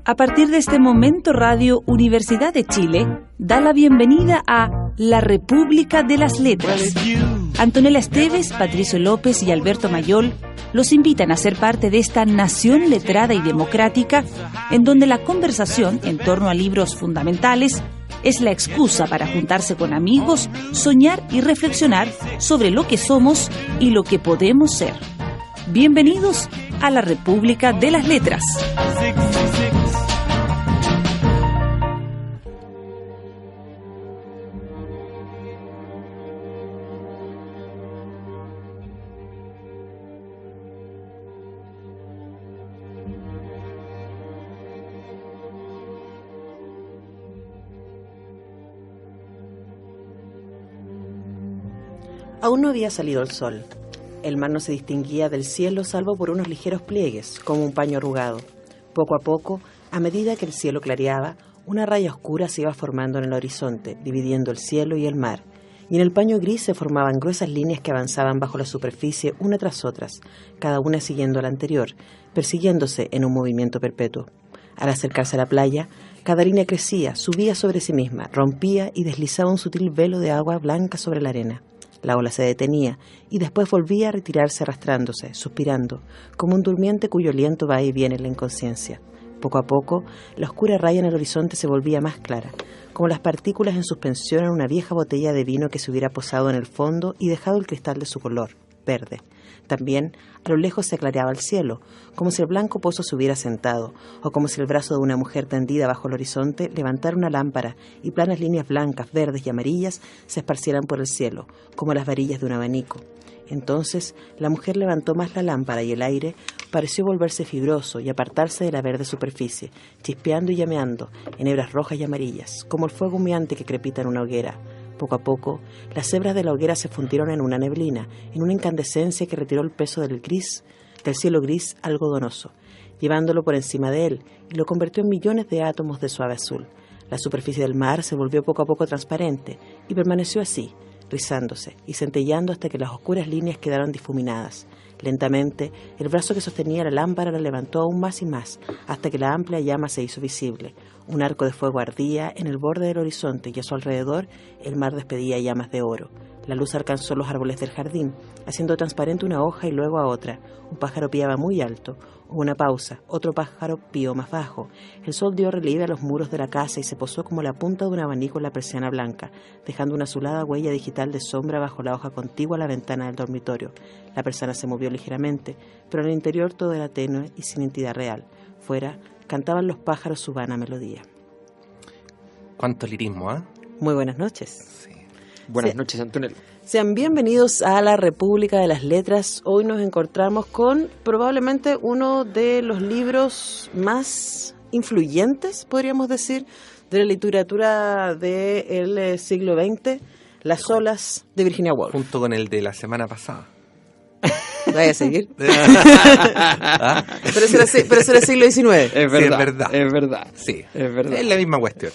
A partir de este momento, Radio Universidad de Chile da la bienvenida a La República de las Letras. Antonella Esteves, Patricio López y Alberto Mayol los invitan a ser parte de esta nación letrada y democrática, en donde la conversación en torno a libros fundamentales es la excusa para juntarse con amigos, soñar y reflexionar sobre lo que somos y lo que podemos ser. Bienvenidos a La República de las Letras. Aún no había salido el sol. El mar no se distinguía del cielo salvo por unos ligeros pliegues, como un paño arrugado. Poco a poco, a medida que el cielo clareaba, una raya oscura se iba formando en el horizonte, dividiendo el cielo y el mar, y en el paño gris se formaban gruesas líneas que avanzaban bajo la superficie una tras otras, cada una siguiendo a la anterior, persiguiéndose en un movimiento perpetuo. Al acercarse a la playa, cada línea crecía, subía sobre sí misma, rompía y deslizaba un sutil velo de agua blanca sobre la arena. La ola se detenía y después volvía a retirarse arrastrándose, suspirando, como un durmiente cuyo aliento va y viene en la inconsciencia. Poco a poco, la oscura raya en el horizonte se volvía más clara, como las partículas en suspensión en una vieja botella de vino que se hubiera posado en el fondo y dejado el cristal de su color, verde. También, a lo lejos se aclareaba el cielo, como si el blanco pozo se hubiera sentado, o como si el brazo de una mujer tendida bajo el horizonte levantara una lámpara y planas líneas blancas, verdes y amarillas se esparcieran por el cielo, como las varillas de un abanico. Entonces, la mujer levantó más la lámpara y el aire pareció volverse fibroso y apartarse de la verde superficie, chispeando y llameando en hebras rojas y amarillas, como el fuego humeante que crepita en una hoguera. Poco a poco, las hebras de la hoguera se fundieron en una neblina, en una incandescencia que retiró el peso del cielo gris algodonoso, llevándolo por encima de él y lo convirtió en millones de átomos de suave azul. La superficie del mar se volvió poco a poco transparente y permaneció así, rizándose y centelleando hasta que las oscuras líneas quedaron difuminadas. Lentamente, el brazo que sostenía la lámpara la levantó aún más y más, hasta que la amplia llama se hizo visible. Un arco de fuego ardía en el borde del horizonte y a su alrededor el mar despedía llamas de oro. La luz alcanzó los árboles del jardín, haciendo transparente una hoja y luego a otra. Un pájaro piaba muy alto. Hubo una pausa, otro pájaro pió más bajo. El sol dio relieve a los muros de la casa y se posó como la punta de un abanico en la persiana blanca, dejando una azulada huella digital de sombra bajo la hoja contigua a la ventana del dormitorio. La persiana se movió ligeramente, pero en el interior todo era tenue y sin entidad real. Fuera, cantaban los pájaros su vana melodía. Cuánto lirismo, ¿ah? Muy buenas noches. Sí. Buenas noches, Antonella. Sean bienvenidos a la República de las Letras. Hoy nos encontramos con probablemente uno de los libros más influyentes, podríamos decir, de la literatura del siglo XX, Las olas de Virginia Woolf. Junto con el de la semana pasada. ¿Vaya a seguir? Pero eso era siglo XIX. Es verdad, Sí, es verdad. es verdad. Sí, es verdad. es la misma cuestión.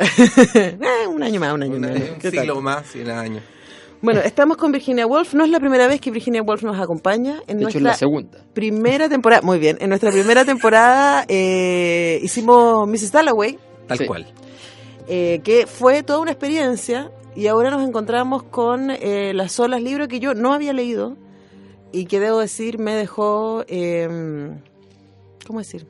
Un año más, un año menos. Un ¿Qué siglo tal? más, 100 años. Bueno, estamos con Virginia Woolf. No es la primera vez que Virginia Woolf nos acompaña. De hecho, es la segunda. Primera temporada, muy bien, en nuestra primera temporada hicimos Mrs. Dalloway, Tal Sí. cual. que fue toda una experiencia, y ahora nos encontramos con Las olas, libro que yo no había leído y que debo decir me dejó, ¿cómo decir?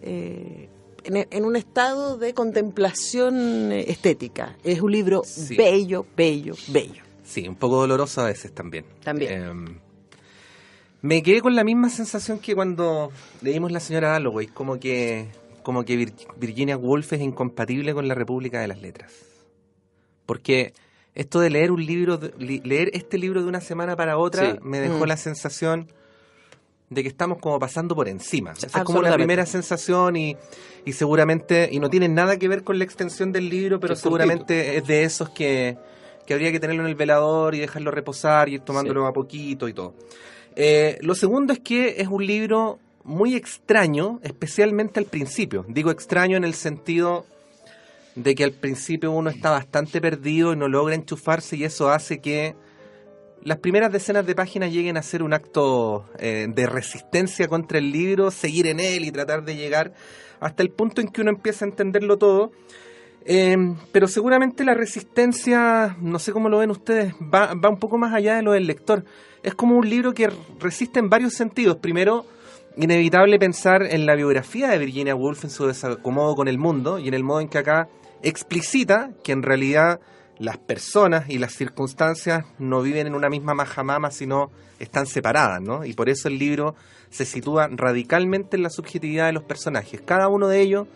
En un estado de contemplación estética. Es un libro Sí. bello, bello, bello. Sí, un poco doloroso a veces también. También. Me quedé con la misma sensación que cuando leímos La señora Dalloway, como que Virginia Woolf es incompatible con la República de las Letras. Porque esto de leer un libro, leer este libro de una semana para otra, Sí. me dejó la sensación de que estamos como pasando por encima. Esa es como la Absolutamente. primera sensación y seguramente, y no tiene nada que ver con la extensión del libro, pero Sí, seguramente es de esos que habría que tenerlo en el velador y dejarlo reposar y ir tomándolo a poquito y todo. Lo segundo es que es un libro muy extraño, especialmente al principio. Digo extraño en el sentido de que al principio uno está bastante perdido y no logra enchufarse, y eso hace que las primeras decenas de páginas lleguen a ser un acto de resistencia contra el libro, seguir en él y tratar de llegar hasta el punto en que uno empieza a entenderlo todo. Pero seguramente la resistencia, no sé cómo lo ven ustedes, va un poco más allá de lo del lector. Es como un libro que resiste en varios sentidos. Primero, inevitable pensar en la biografía de Virginia Woolf, en su desacomodo con el mundo y en el modo en que acá explicita que en realidad las personas y las circunstancias no viven en una misma majamama, sino están separadas, ¿no? Y por eso el libro se sitúa radicalmente en la subjetividad de los personajes. Cada uno de ellos,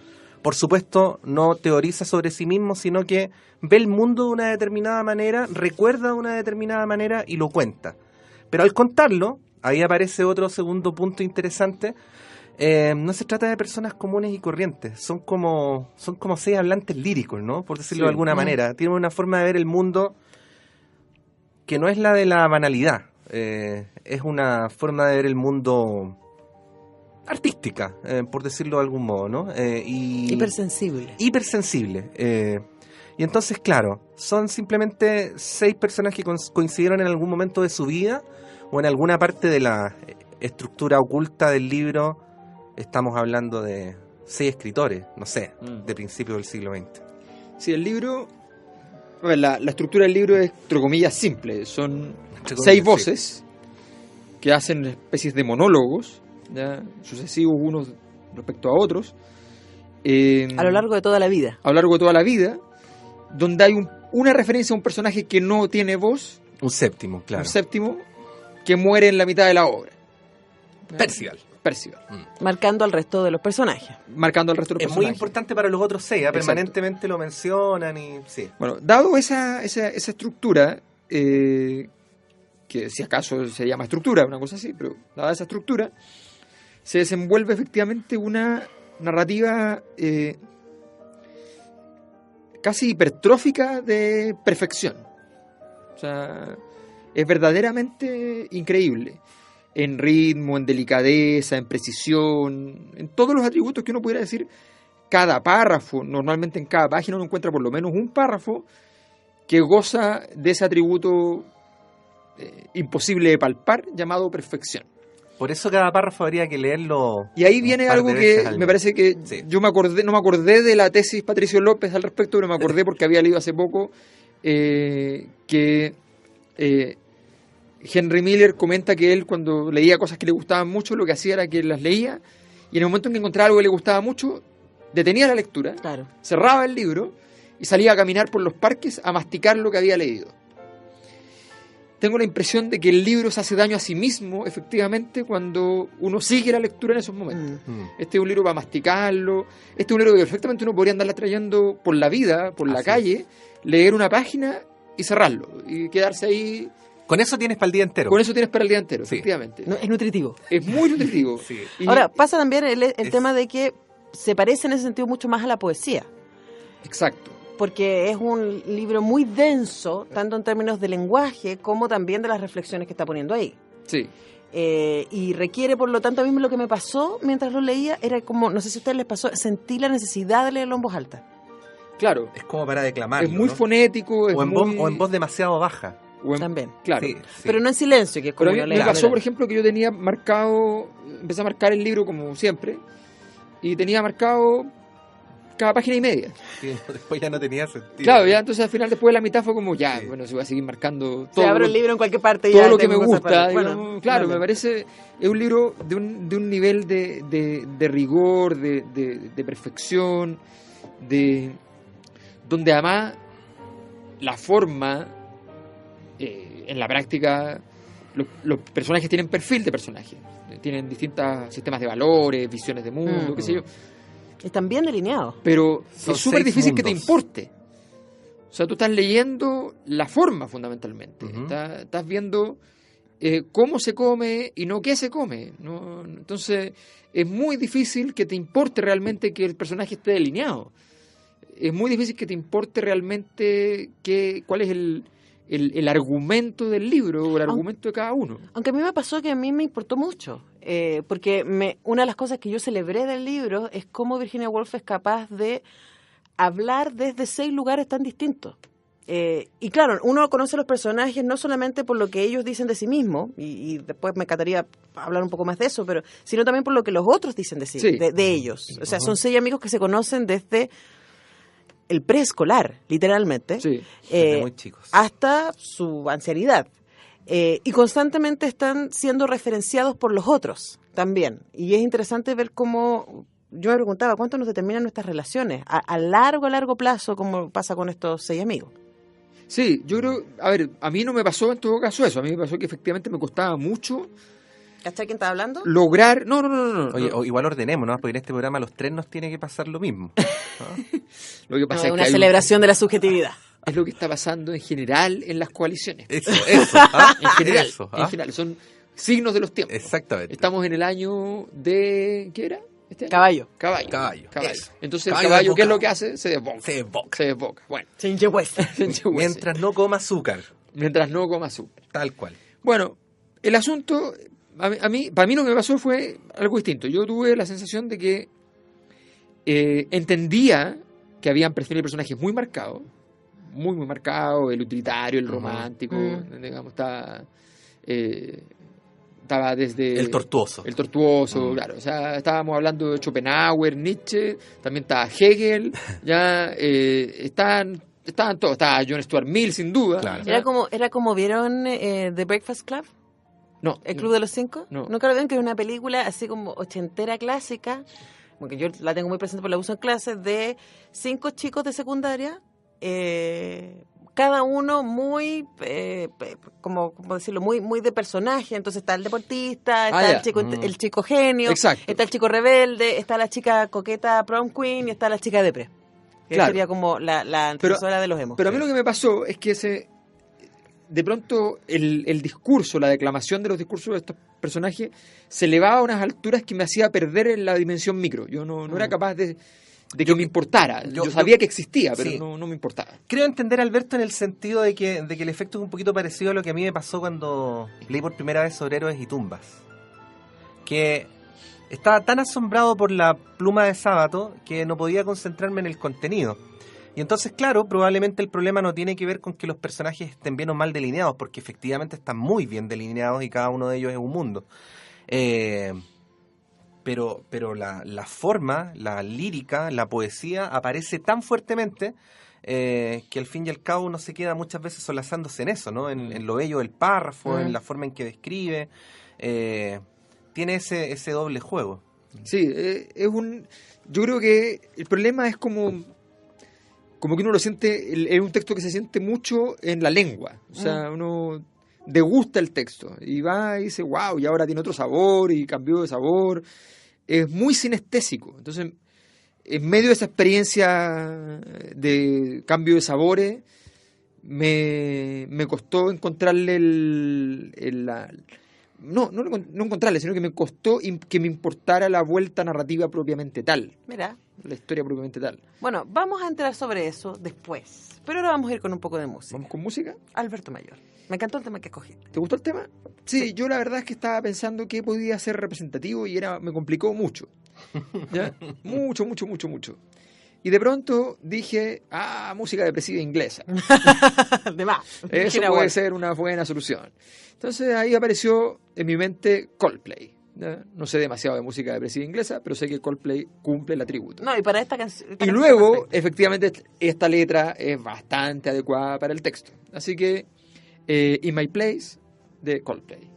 por supuesto, no teoriza sobre sí mismo, sino que ve el mundo de una determinada manera, recuerda de una determinada manera y lo cuenta. Pero al contarlo, ahí aparece otro segundo punto interesante. No se trata de personas comunes y corrientes, son como 6 hablantes líricos, ¿no? Por decirlo de alguna manera. Tienen una forma de ver el mundo que no es la de la banalidad, es una forma de ver el mundo artística, por decirlo de algún modo, ¿no? Hipersensible. Y entonces, claro, son simplemente 6 personas que coincidieron en algún momento de su vida o en alguna parte de la estructura oculta del libro. Estamos hablando de 6 escritores, no sé, de principios del siglo XX. Sí, el libro... A ver, la estructura del libro es, entre comillas, simple. Son 6 voces que hacen especies de monólogos, ¿ya? Sucesivos unos respecto a otros. A lo largo de toda la vida. A lo largo de toda la vida, donde hay una referencia a un personaje que no tiene voz. Un séptimo, claro. Un séptimo que muere en la mitad de la obra. Percival. Marcando al resto de los personajes. Marcando al resto de los personajes. Es muy importante para los otros 6, permanentemente lo mencionan y sí. Bueno, dado esa estructura, que si acaso se llama estructura, una cosa así, pero dada esa estructura, se desenvuelve efectivamente una narrativa casi hipertrófica de perfección. O sea, es verdaderamente increíble. En ritmo, en delicadeza, en precisión, en todos los atributos que uno pudiera decir. Cada párrafo, normalmente en cada página uno encuentra por lo menos un párrafo que goza de ese atributo imposible de palpar, llamado perfección. Por eso cada párrafo habría que leerlo. Y ahí viene algo que me parece que yo no me acordé de la tesis Patricio López al respecto, pero me acordé porque había leído hace poco que Henry Miller comenta que él, cuando leía cosas que le gustaban mucho, lo que hacía era que las leía y en el momento en que encontraba algo que le gustaba mucho, detenía la lectura, cerraba el libro y salía a caminar por los parques a masticar lo que había leído. Tengo la impresión de que el libro se hace daño a sí mismo, efectivamente, cuando uno sigue la lectura en esos momentos. Este es un libro para masticarlo, este es un libro que perfectamente uno podría andarla trayendo por la vida, por la calle, leer una página y cerrarlo, y quedarse ahí. Con eso tienes para el día entero. Con eso tienes para el día entero, efectivamente. No, es nutritivo. Es muy nutritivo. Ahora, pasa también el tema de que se parece en ese sentido mucho más a la poesía. Exacto. Porque es un libro muy denso, tanto en términos de lenguaje como también de las reflexiones que está poniendo ahí. Sí. Y requiere, por lo tanto, a mí lo que me pasó mientras lo leía era como, no sé si a ustedes les pasó, sentí la necesidad de leerlo en voz alta. Claro. Es como para declamarlo, es muy fonético. O en voz demasiado baja. También. Claro. Sí. Pero no en silencio, que es como me pasó, por ejemplo, que yo tenía marcado, empecé a marcar el libro como siempre, y tenía marcado cada página y media. Sí, después ya no tenía sentido. Claro, ya entonces al final después de la mitad fue como bueno, se voy a seguir marcando todo. Se abre el libro en cualquier parte. Todo ya lo que me gusta. Para... Bueno, claro, me parece, es un libro de un nivel de rigor, de perfección, donde además la forma, en la práctica, los personajes tienen perfil de personaje, tienen distintos sistemas de valores, visiones de mundo, qué sé yo. Están bien delineados. Pero Son es súper difícil mundos. que te importe. O sea, tú estás leyendo la forma fundamentalmente. Uh-huh. Estás viendo cómo se come y no qué se come, ¿no? Entonces, es muy difícil que te importe realmente que el personaje esté delineado. Es muy difícil que te importe realmente cuál es el argumento del libro o el argumento de cada uno. Aunque a mí me pasó que a mí me importó mucho, porque una de las cosas que yo celebré del libro es cómo Virginia Woolf es capaz de hablar desde 6 lugares tan distintos. Y claro, uno conoce a los personajes no solamente por lo que ellos dicen de sí mismos, y después me encantaría hablar un poco más de eso, pero sino también por lo que los otros dicen de sí, de ellos. O sea, son 6 amigos que se conocen desde el preescolar, literalmente, desde muy chicos, hasta su ancianidad. Y constantemente están siendo referenciados por los otros también. Y es interesante ver cómo... Yo me preguntaba, ¿cuánto nos determinan nuestras relaciones? A largo plazo, como pasa con estos 6 amigos. Sí, yo creo, a ver, a mí no me pasó en todo caso eso, a mí me pasó que efectivamente me costaba mucho. ¿Cachai quién está hablando? Lograr, no. Oye, igual ordenemos, ¿no? Porque en este programa a los 3 nos tiene que pasar lo mismo, ¿no? Lo que pasa es una que celebración de la subjetividad. Es lo que está pasando en general en las coaliciones. Eso, en general, en general, son signos de los tiempos. Exactamente. Estamos en el año de, ¿qué era? Caballo. Entonces caballo, el caballo, ¿qué es lo que hace? Se desboca. Bueno. Se enyehuece. Mientras no coma azúcar. Mientras no coma azúcar. Tal cual. Bueno, el asunto, para mí lo que me pasó fue algo distinto. Yo tuve la sensación de que entendía que habían perfiles de personajes muy marcados, muy marcados, el utilitario, el romántico, digamos, estaba desde... El tortuoso, claro. O sea, estábamos hablando de Schopenhauer, Nietzsche, también estaba Hegel, ya estaban todos. Estaba John Stuart Mill, sin duda. Claro. Era como ¿vieron The Breakfast Club? No. ¿El Club de los Cinco? No. ¿Nunca lo ven? Que es una película así como ochentera clásica, porque yo la tengo muy presente porque la uso en clases, de 5 chicos de secundaria, cada uno muy, como decirlo, muy de personaje. Entonces está el deportista, está el chico genio, exacto, está el chico rebelde, está la chica coqueta prom queen y está la chica depre. Que sería como la antecesora de los emos. Pero a mí lo que me pasó es que de pronto el discurso, la declamación de los discursos de estos personajes se elevaba a unas alturas que me hacía perder en la dimensión micro. Yo no era capaz de que me importara. Yo sabía que existía, pero no me importaba. Creo entender, Alberto, en el sentido de que el efecto es un poquito parecido a lo que a mí me pasó cuando leí por primera vez sobre Héroes y Tumbas. Que estaba tan asombrado por la pluma de Sábato que no podía concentrarme en el contenido. Y entonces, claro, probablemente el problema no tiene que ver con que los personajes estén bien o mal delineados, porque efectivamente están muy bien delineados y cada uno de ellos es un mundo. Pero la forma, la lírica, la poesía aparece tan fuertemente que al fin y al cabo uno se queda muchas veces solazándose en eso, ¿no? En lo bello del párrafo, en la forma en que describe. Tiene ese doble juego. Sí, yo creo que el problema es como que uno lo siente, es un texto que se siente mucho en la lengua. O sea, uno degusta el texto y va y dice, wow, y ahora tiene otro sabor y cambió de sabor. Es muy sinestésico. Entonces, en medio de esa experiencia de cambio de sabores, me costó encontrarle no encontrarle, sino que me costó que me importara la vuelta narrativa propiamente tal. Mira. La historia propiamente tal. Bueno, vamos a enterar sobre eso después. Pero ahora vamos a ir con un poco de música. ¿Vamos con música? Alberto Mayor. Me encantó el tema que escogiste. ¿Te gustó el tema? Sí, yo la verdad es que estaba pensando que podía ser representativo y me complicó mucho. ¿Ya? Mucho. Y de pronto dije, música depresiva inglesa. De más. Eso puede ser una buena solución. Entonces ahí apareció en mi mente Coldplay. ¿Ya? No sé demasiado de música depresiva inglesa, pero sé que Coldplay cumple el atributo. No, y para esta canción... Y luego, efectivamente, esta letra es bastante adecuada para el texto. Así que, In My Place, de Coldplay.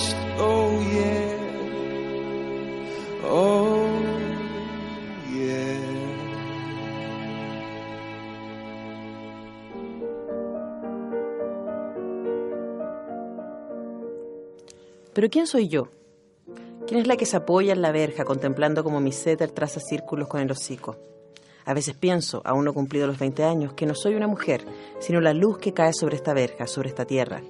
just, oh yeah, oh yeah. Pero ¿quién soy yo? ¿Quién es la que se apoya en la verja contemplando como mi setter traza círculos con el hocico? A veces pienso, aún no cumplido los 20 años, que no soy una mujer, sino la luz que cae sobre esta verja, sobre esta tierra.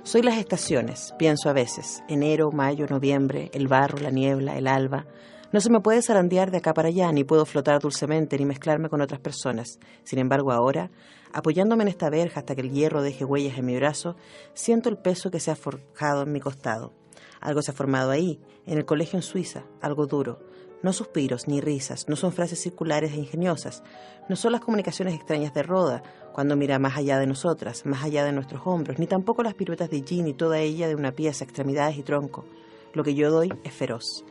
Soy las estaciones, pienso a veces, enero, mayo, noviembre, el barro, la niebla, el alba. No se me puede zarandear de acá para allá, ni puedo flotar dulcemente, ni mezclarme con otras personas. Sin embargo, ahora, apoyándome en esta verja hasta que el hierro deje huellas en mi brazo, siento el peso que se ha forjado en mi costado. Algo se ha formado ahí, en el colegio en Suiza, algo duro. No suspiros ni risas, no son frases circulares e ingeniosas, no son las comunicaciones extrañas de Roda, cuando mira más allá de nosotras, más allá de nuestros hombros, ni tampoco las piruetas de Jean y toda ella de una pieza, extremidades y tronco. Lo que yo doy es feroz.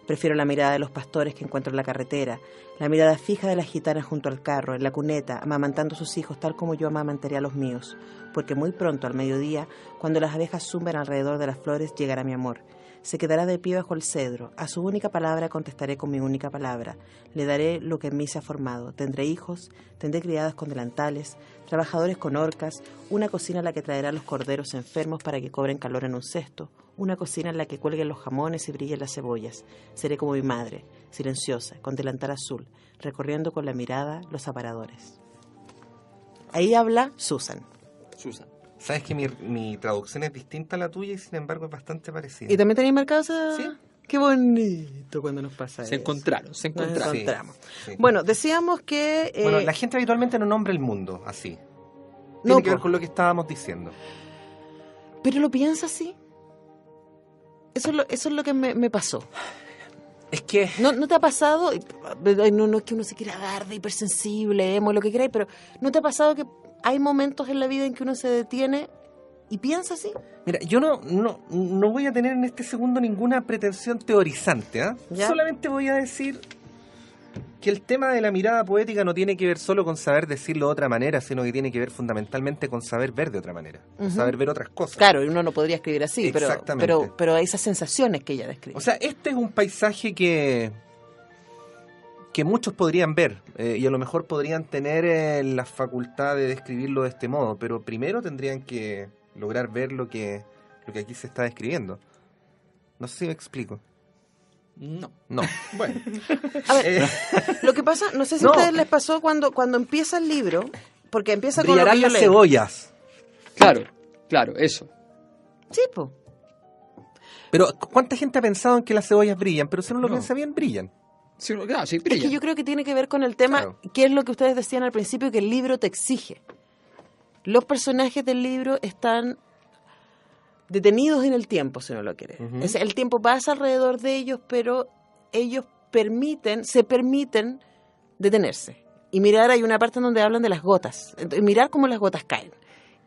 Prefiero la mirada de los pastores que encuentro en la carretera, la mirada fija de las gitanas junto al carro, en la cuneta, amamantando a sus hijos tal como yo amamantaría a los míos, porque muy pronto, al mediodía, cuando las abejas zumben alrededor de las flores, llegará mi amor. Se quedará de pie bajo el cedro. A su única palabra contestaré con mi única palabra. Le daré lo que en mí se ha formado. Tendré hijos, tendré criadas con delantales, trabajadores con horcas, una cocina en la que traerá los corderos enfermos para que cobren calor en un cesto, una cocina en la que cuelguen los jamones y brillen las cebollas. Seré como mi madre, silenciosa, con delantal azul, recorriendo con la mirada los aparadores. Ahí habla Susan. Sabes que mi traducción es distinta a la tuya y sin embargo es bastante parecida. ¿Y también tenéis marcado esa...? Sí. Qué bonito cuando nos pasa eso. Se encontramos. Sí. Bueno, decíamos que... Bueno, la gente habitualmente no nombra el mundo así. No, Tiene que ver con lo que estábamos diciendo. Pero lo piensa así. Eso es lo que me pasó. Es que... ¿No te ha pasado? No es que uno se quiera dar de hipersensible, emo, lo que queráis, pero ¿no te ha pasado que hay momentos en la vida en que uno se detiene y piensa así? Mira, yo no voy a tener en este segundo ninguna pretensión teorizante, ¿ah? Solamente voy a decir que el tema de la mirada poética no tiene que ver solo con saber decirlo de otra manera, sino que tiene que ver fundamentalmente con saber ver de otra manera, saber ver otras cosas. Claro, y uno no podría escribir así, exactamente. pero esas sensaciones que ella describe. O sea, este es un paisaje que muchos podrían ver y a lo mejor podrían tener la facultad de describirlo de este modo, pero primero tendrían que lograr ver lo que aquí se está describiendo. No sé si me explico. No. Bueno. A ver, lo que pasa, no sé si a ustedes les pasó cuando empieza el libro, porque empieza con lo que yo las leo. cebollas. Claro, eso. Sí, po. Pero ¿cuánta gente ha pensado en que las cebollas brillan? Pero si uno lo piensa bien, brillan. Sí, brilla. Es que yo creo que tiene que ver con el tema, que es lo que ustedes decían al principio, que el libro te exige. Los personajes del libro están detenidos en el tiempo, si no lo quiere. El tiempo pasa alrededor de ellos, pero ellos se permiten detenerse. Y mirar, hay una parte en donde hablan de las gotas, mirar cómo las gotas caen.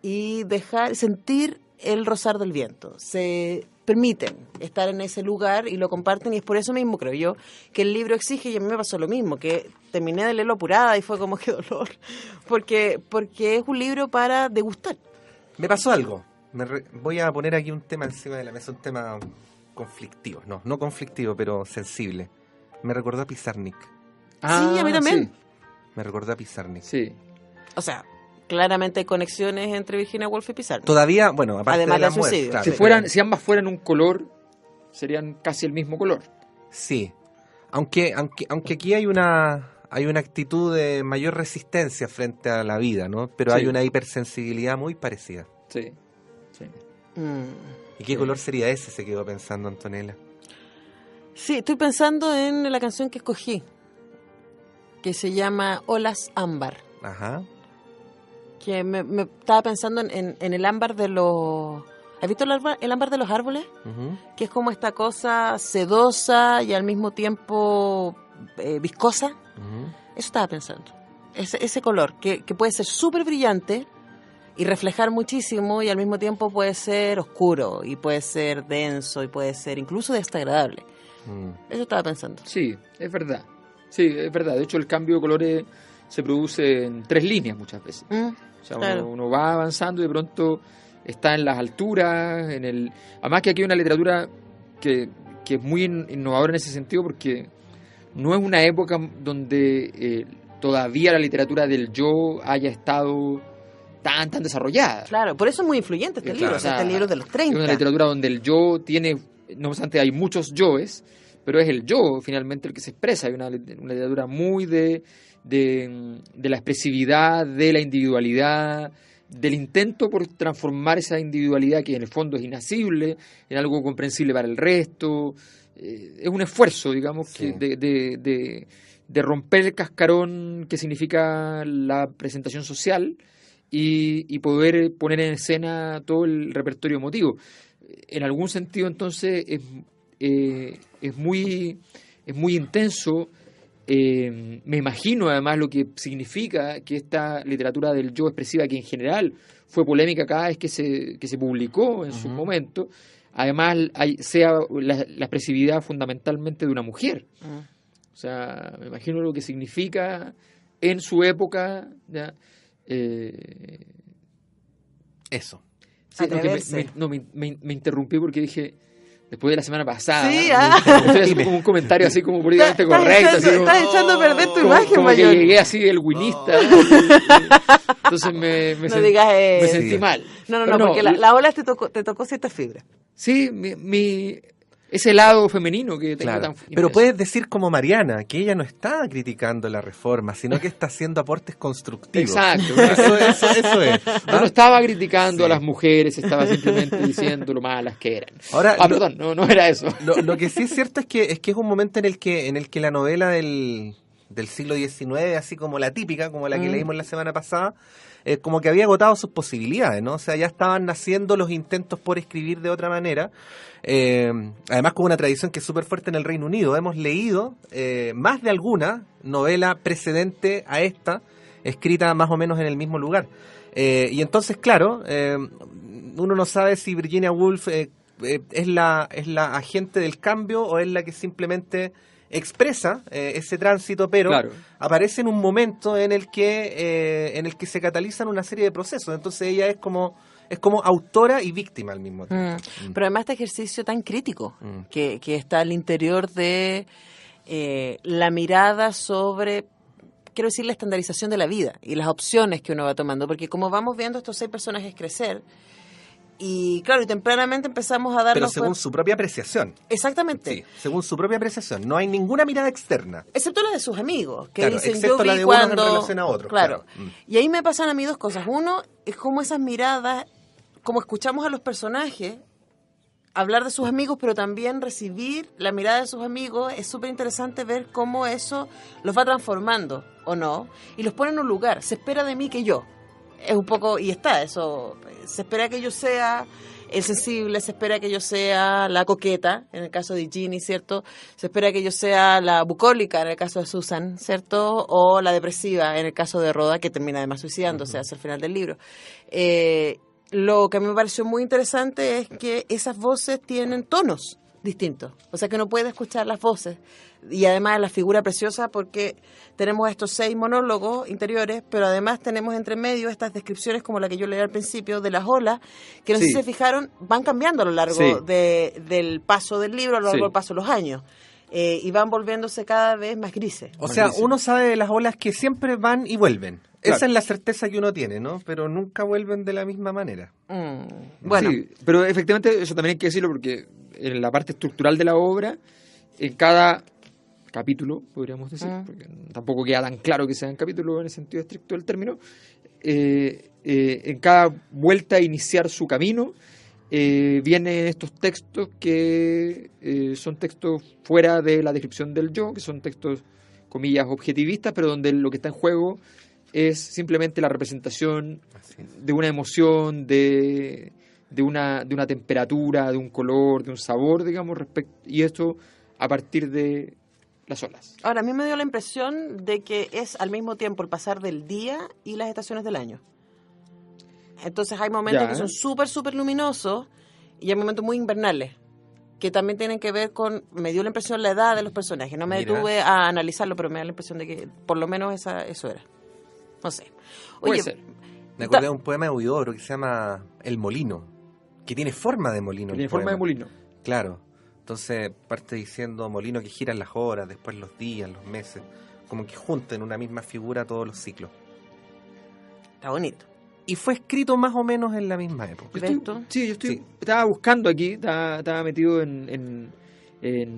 Y sentir el rozar del viento. Se permiten estar en ese lugar y lo comparten, y es por eso mismo, creo yo, que el libro exige, y a mí me pasó lo mismo, que terminé de leerlo apurada y fue como que dolor, porque es un libro para degustar. Me pasó algo. Voy a poner aquí un tema encima de la mesa, un tema conflictivo, no conflictivo, pero sensible. Me recordó a Pizarnik. Sí, a mí también. Sí. Me recordó a Pizarnik. Sí. O sea, claramente hay conexiones entre Virginia Woolf y Pizarnik. Todavía, bueno, aparte además de la del suicidio. muerte. Claro, si ambas fueran un color, serían casi el mismo color. Sí. Aunque aquí hay una actitud de mayor resistencia frente a la vida, ¿no? Pero hay una hipersensibilidad muy parecida. Sí. ¿Y qué color sería ese? Se quedó pensando Antonella. Sí, estoy pensando en la canción que escogí, que se llama Olas Ámbar. Ajá. Que me estaba pensando en el ámbar de los... ¿Has visto el ámbar de los árboles? Que es como esta cosa sedosa y al mismo tiempo viscosa. Eso estaba pensando. Ese color, que puede ser súper brillante y reflejar muchísimo, y al mismo tiempo puede ser oscuro, y puede ser denso, y puede ser incluso desagradable. Eso estaba pensando. Sí, es verdad. De hecho, el cambio de colores se produce en 3 líneas muchas veces. O sea, claro. uno va avanzando y de pronto está en las alturas, además que aquí hay una literatura que es muy innovadora en ese sentido, porque no es una época donde todavía la literatura del yo haya estado tan desarrollada. Claro, por eso es muy influyente este libro, este libro de los 30. Es una literatura donde el yo tiene, no obstante hay muchos yoes, pero es el yo finalmente el que se expresa. Hay una literatura muy de la expresividad, de la individualidad, del intento por transformar esa individualidad que en el fondo es inacible en algo comprensible para el resto. Es un esfuerzo, digamos, Sí. de romper el cascarón que significa la presentación social y poder poner en escena todo el repertorio emotivo. En algún sentido, entonces, es muy intenso. Me imagino además lo que significa que esta literatura del yo expresiva, que en general fue polémica cada vez que se publicó en su momento, además sea la expresividad fundamentalmente de una mujer. O sea, me imagino lo que significa en su época. ¿Ya? Eso. Sí, me interrumpí porque dije, después de la semana pasada, sí, estoy haciendo como un comentario así como políticamente correcto. Estás echando a perder tu imagen, como Mayol. que llegué así el winista. Entonces me sentí mal. No, porque la ola te tocó ciertas fibras. Sí, ese lado femenino que tengo tan Pero impreso. puedes decir como Mariana, que ella no está criticando la reforma, sino que está haciendo aportes constructivos. Exacto. Eso es. Yo no estaba criticando a las mujeres, estaba simplemente diciendo lo malas que eran. Ahora, perdón, no era eso. Lo que sí es cierto es que es un momento en el que la novela del siglo XIX, así como la típica, como la que leímos la semana pasada, como que había agotado sus posibilidades, ¿no? O sea, ya estaban naciendo los intentos por escribir de otra manera. Además, con una tradición que es súper fuerte en el Reino Unido. Hemos leído más de alguna novela precedente a esta, escrita más o menos en el mismo lugar. Y entonces, claro, uno no sabe si Virginia Woolf es la agente del cambio o es la que simplemente expresa ese tránsito, pero claro, aparece en un momento en el que se catalizan una serie de procesos. Entonces ella es como autora y víctima al mismo tiempo. Pero además este ejercicio tan crítico que está al interior de la mirada sobre, quiero decir, la estandarización de la vida y las opciones que uno va tomando, porque como vamos viendo estos 6 personajes crecer, y claro, y tempranamente empezamos a darnos Pero según su propia apreciación. Exactamente. Sí, según su propia apreciación. No hay ninguna mirada externa. Excepto la de sus amigos, que claro, dicen excepto yo vi la de cuando... uno en relación a otro. Claro. Y ahí me pasan a mí 2 cosas. Uno, es como esas miradas, como escuchamos a los personajes hablar de sus amigos, pero también recibir la mirada de sus amigos. Es súper interesante ver cómo eso los va transformando, ¿o no? Y los pone en un lugar. Se espera de mí que yo. Es un poco, y está eso, se espera que yo sea el sensible, se espera que yo sea la coqueta, en el caso de Ginny, ¿cierto? Se espera que yo sea la bucólica, en el caso de Susan, ¿cierto? O la depresiva, en el caso de Rhoda, que termina además suicidándose hacia el final del libro. Lo que a mí me pareció muy interesante es que esas voces tienen tonos distintos, o sea que uno puede escuchar las voces, y además la figura preciosa porque tenemos estos 6 monólogos interiores, pero además tenemos entre medio estas descripciones como la que yo leí al principio de las olas, que no sé si se fijaron, van cambiando a lo largo del paso del libro, a lo largo del paso de los años. Y van volviéndose cada vez más grises. O sea, uno sabe de las olas que siempre van y vuelven. Claro. Esa es la certeza que uno tiene, ¿no? Pero nunca vuelven de la misma manera. Bueno. Sí, pero efectivamente eso también hay que decirlo porque en la parte estructural de la obra, en cada capítulo, podríamos decir, porque tampoco queda tan claro que sean capítulos en el sentido estricto del término, en cada vuelta a iniciar su camino, vienen estos textos que son textos fuera de la descripción del yo, que son textos, comillas, objetivistas, pero donde lo que está en juego es simplemente la representación de una emoción, de una temperatura, de un color, de un sabor, digamos, y esto a partir de las olas. Ahora, a mí me dio la impresión de que es al mismo tiempo el pasar del día y las estaciones del año. Entonces hay momentos que son súper luminosos y hay momentos muy invernales, que también tienen que ver con, me dio la impresión la edad de los personajes. No me detuve a analizarlo, pero me da la impresión de que por lo menos eso era. No sé. Oye, Me acordé de un poema de Huidobro que se llama El Molino, que tiene forma de molino. Tiene forma de molino. Claro. Entonces parte diciendo molino que giran las horas, después los días, los meses, como que junta en una misma figura todos los ciclos. Está bonito. Y fue escrito más o menos en la misma época. Estaba buscando aquí, estaba metido en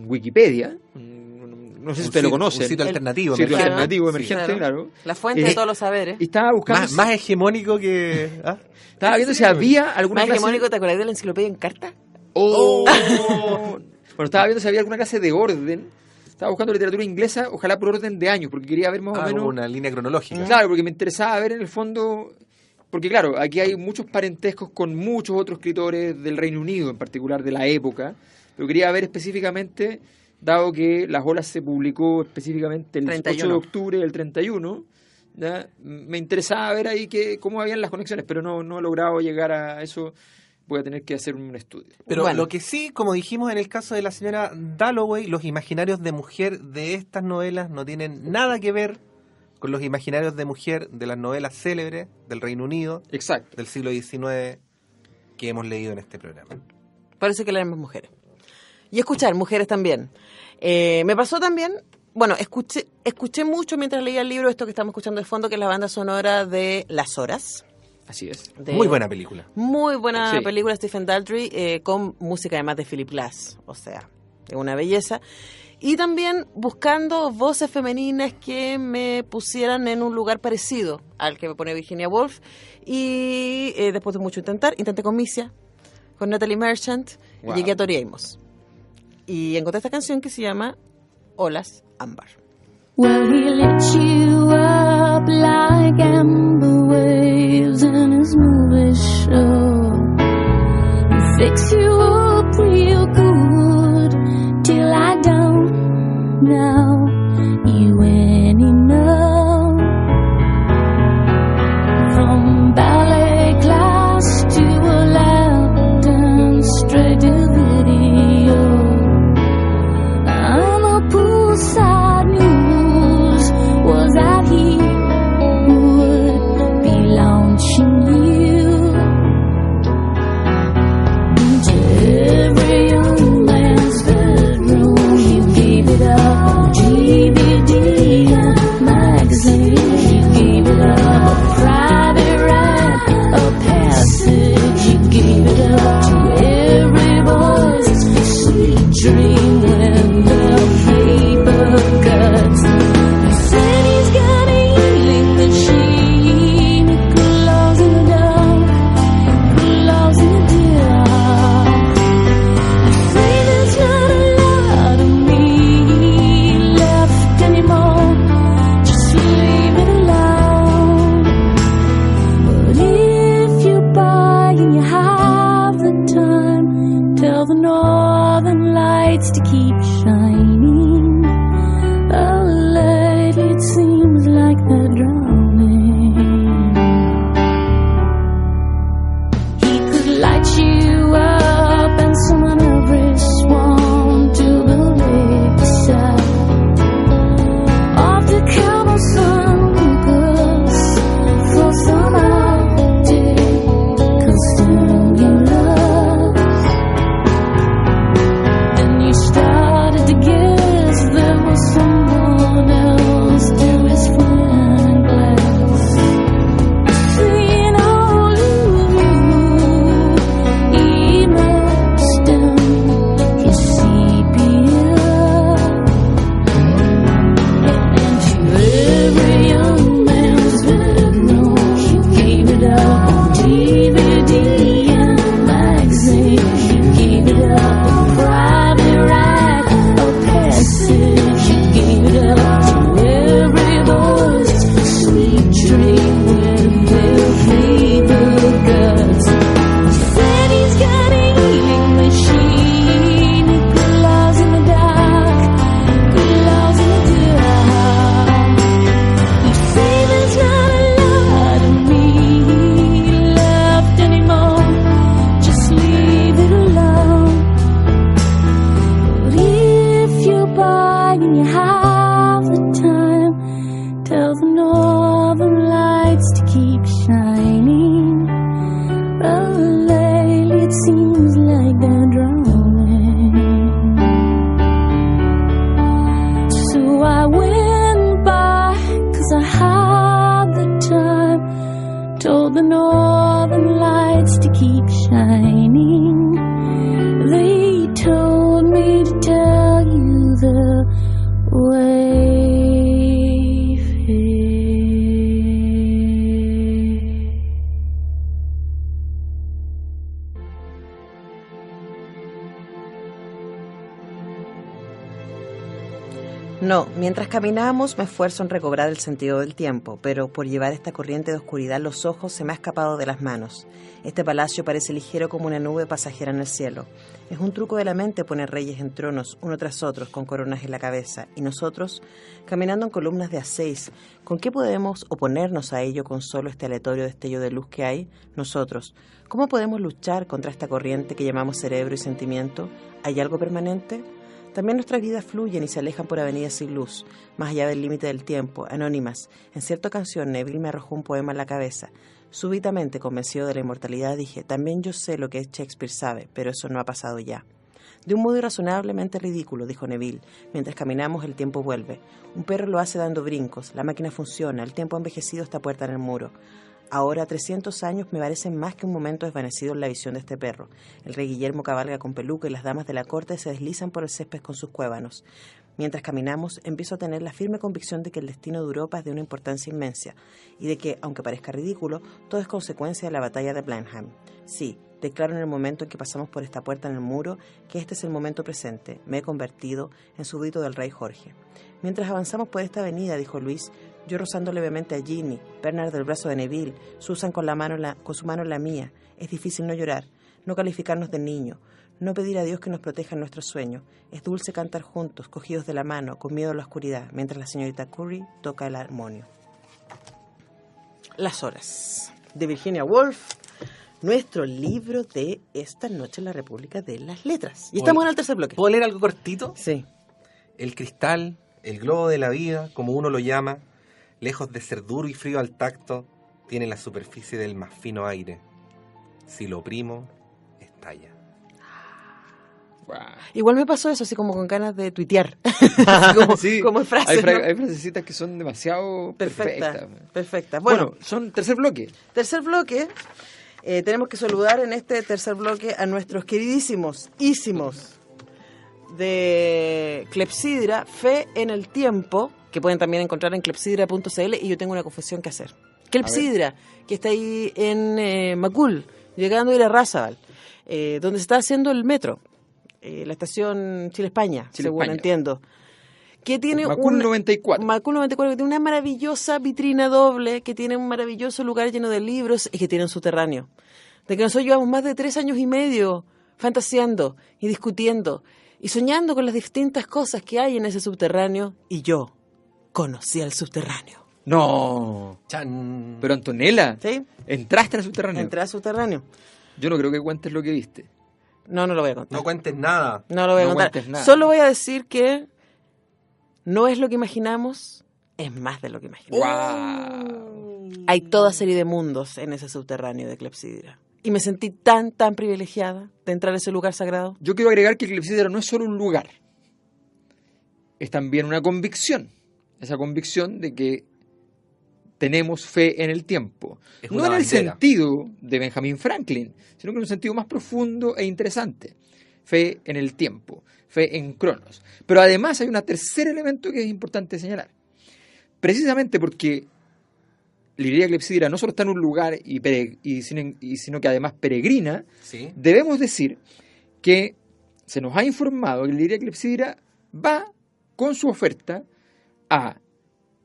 Wikipedia. No sé si usted lo conoce. Un sitio alternativo. Emergente, claro. La fuente de todos los saberes. Y estaba buscando... Más hegemónico que... Estaba viendo si había alguna ¿Más hegemónico? ¿Te acordás de la enciclopedia en carta? Bueno, estaba viendo si había alguna clase de orden. Estaba buscando literatura inglesa, ojalá por orden de años, porque quería ver más o menos... una línea cronológica. Claro, porque me interesaba ver en el fondo... Porque claro, aquí hay muchos parentescos con muchos otros escritores del Reino Unido, en particular de la época, pero quería ver específicamente, dado que Las Olas se publicó específicamente el 8 de octubre del 31, ¿ya? Me interesaba ver ahí cómo habían las conexiones, pero no he logrado llegar a eso. Voy a tener que hacer un estudio. Pero bueno, lo que sí, como dijimos en el caso de la señora Dalloway, los imaginarios de mujer de estas novelas no tienen nada que ver con los imaginarios de mujer de las novelas célebres del Reino Unido. Exacto. Del siglo XIX que hemos leído en este programa. Parece que leemos mujeres. Y escuchar mujeres también. Me pasó también, bueno, escuché mucho mientras leía el libro esto que estamos escuchando de fondo, que es la banda sonora de Las Horas. Así es. Muy buena película. Muy buena película, Stephen Daldry, con música además de Philip Glass. O sea, es una belleza. Y también buscando voces femeninas que me pusieran en un lugar parecido al que me pone Virginia Woolf. Y después de mucho intenté con Misia, con Natalie Merchant, y llegué a Tori Amos. Y encontré esta canción que se llama Olas Ámbar. Well, he lit you up like amber waves in his movie show. He fix you up real good till I don't know you anymore. From ballet class to a lap dance, straight to video. I'm a poolside news. Was that he would be launching you into every young man's bedroom? You gave it up, DVD, magazine. You gave it up, a private ride, a passage. You gave it up to every boy's sweet dream when the paper cuts. You said he's got a healing machine. It glows in the dark, glows in the dark. You say there's not a lot of me left anymore. Just leave it alone. But if you buy and you have the time, tell the northern lights to keep shining. Oh, lady, it seems like they're drowning. He could light you up and summon every swan to the lakeside. Off the Cabo San Lucas for some outing, 'cause still you love. Then you started to get northern lights to keep shining. They told me to tell you the way. No, mientras caminamos me esfuerzo en recobrar el sentido del tiempo, pero por llevar esta corriente de oscuridad los ojos se me ha escapado de las manos. Este palacio parece ligero como una nube pasajera en el cielo. Es un truco de la mente poner reyes en tronos, uno tras otro, con coronas en la cabeza, y nosotros, caminando en columnas de A6, ¿con qué podemos oponernos a ello con solo este aleatorio destello de luz que hay? Nosotros, ¿cómo podemos luchar contra esta corriente que llamamos cerebro y sentimiento? ¿Hay algo permanente? También nuestras vidas fluyen y se alejan por avenidas sin luz, más allá del límite del tiempo, anónimas. En cierta ocasión, Neville me arrojó un poema en la cabeza. Súbitamente, convencido de la inmortalidad, dije, también yo sé lo que Shakespeare sabe, pero eso no ha pasado ya. De un modo irrazonablemente ridículo, dijo Neville. Mientras caminamos, el tiempo vuelve. Un perro lo hace dando brincos, la máquina funciona, el tiempo ha envejecido esta puerta en el muro. Ahora, 300 años me parecen más que un momento desvanecido en la visión de este perro. El rey Guillermo cabalga con peluca y las damas de la corte se deslizan por el césped con sus cuévanos. Mientras caminamos, empiezo a tener la firme convicción de que el destino de Europa es de una importancia inmensa y de que, aunque parezca ridículo, todo es consecuencia de la batalla de Blenheim. Sí, declaro en el momento en que pasamos por esta puerta en el muro que este es el momento presente. Me he convertido en súbdito del rey Jorge. Mientras avanzamos por esta avenida, dijo Luis, yo rozando levemente a Ginny, Bernard del brazo de Neville, Susan con su mano en la mía. Es difícil no llorar, no calificarnos de niño, no pedir a Dios que nos proteja en nuestros sueños. Es dulce cantar juntos, cogidos de la mano, con miedo a la oscuridad, mientras la señorita Curry toca el armonio. Las horas, de Virginia Woolf, nuestro libro de esta noche en la República de las Letras. Y estamos en el tercer bloque. ¿Puedo leer algo cortito? Sí. El cristal, el globo de la vida, como uno lo llama, lejos de ser duro y frío al tacto, tiene la superficie del más fino aire. Si lo oprimo, estalla. Wow. Igual me pasó eso, así como con ganas de tuitear. Sí, como frases. hay frasecitas que son demasiado perfectas. Perfectas. Bueno, son tercer bloque. Tercer bloque. Tenemos que saludar en este tercer bloque a nuestros queridísimos de Clepsidra, Fe en el Tiempo, que pueden también encontrar en clepsidra.cl, y yo tengo una confesión que hacer. Clepsidra, que está ahí en Macul, llegando a ir a Razabal, donde se está haciendo el metro, la estación Chile-España, según entiendo. Que tiene Macul 94. Macul 94, que tiene una maravillosa vitrina doble, que tiene un maravilloso lugar lleno de libros y que tiene un subterráneo. De que nosotros llevamos más de 3 años y medio fantaseando y discutiendo y soñando con las distintas cosas que hay en ese subterráneo, y yo conocí al subterráneo. No. ¡Chan! Pero Antonella, ¿Sí? ¿entraste al subterráneo? Entré al subterráneo. Yo no creo que cuentes lo que viste. No lo voy a contar. No cuentes nada. No lo voy a No contar. cuentes nada. Solo voy a decir que no es lo que imaginamos, es más de lo que imaginamos. ¡Wow! Hay toda serie de mundos en ese subterráneo de Clepsidra. Y me sentí tan privilegiada de entrar a ese lugar sagrado. Yo quiero agregar que el Clepsidra no es solo un lugar. Es también una convicción. Esa convicción de que tenemos fe en el tiempo. Es No una en el bandera. sentido de Benjamin Franklin, sino que en un sentido más profundo e interesante. Fe en el tiempo, fe en Cronos. Pero además hay un tercer elemento que es importante señalar. Precisamente porque Librería Clepsidra no solo está en un lugar sino que además peregrina, ¿Sí? debemos decir que se nos ha informado que Librería Clepsidra va con su oferta a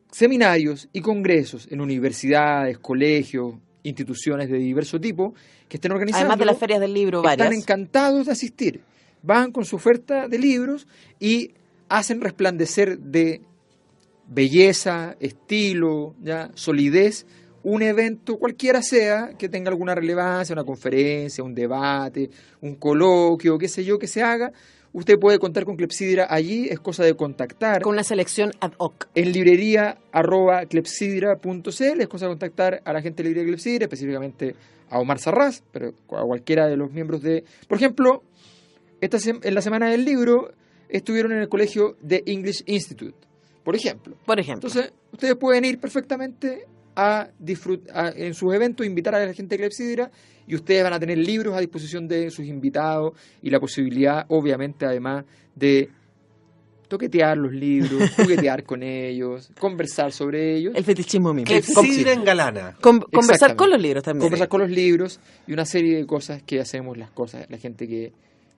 seminarios y congresos en universidades, colegios, instituciones de diverso tipo que estén organizando. Además de las ferias del libro, varias. Están encantados de asistir. Van con su oferta de libros y hacen resplandecer de belleza, estilo, ¿ya? Solidez, un evento cualquiera sea que tenga alguna relevancia, una conferencia, un debate, un coloquio, qué sé yo, que se haga. Usted puede contar con Clepsidra allí, es cosa de contactar. Con una selección ad hoc. En librería@clepsidra.cl es cosa de contactar a la gente de Librería Clepsidra, específicamente a Omar Sarraz, pero a cualquiera de los miembros de... Por ejemplo, en la Semana del Libro estuvieron en el colegio de English Institute, por ejemplo. Por ejemplo. Entonces, ustedes pueden ir perfectamente en sus eventos invitar a la gente de Clepsidra, y ustedes van a tener libros a disposición de sus invitados y la posibilidad, obviamente, además de toquetear los libros, juguetear con ellos, conversar sobre ellos. El fetichismo mismo. Clepsidra en galana. Conversar con los libros también. Conversar con los libros y una serie de cosas que hacemos la gente que